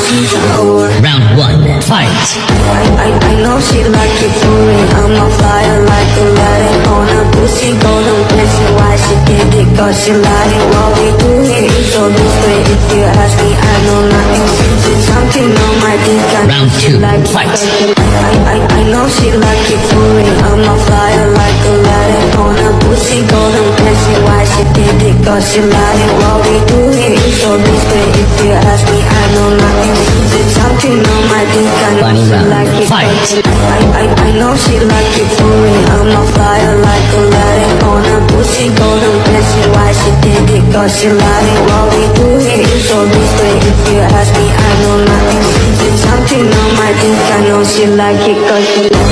Round one, fight. I know she like it for me. I'm a flyer like a light on a pussy golden blessing. Why she did it? Cause she like it. What we do here is so discreet. If you ask me, I know nothing. There's something on my dick. Round two, fight. I know she like it for me. I'm a flyer like a light on a pussy golden blessing. Why she did it? Cause she like it. What we do here is so discreet. If you ask me, I know nothing. There's something on my dick. I know Final she round, like it. fight. I know she like it for me. I'm a flyer like a light on a pussy golden blessing. Why she did it? Cause she like it. What we do here is so discreet. If you ask me, I know nothing. There's something on my dick. I know she like it. Cause she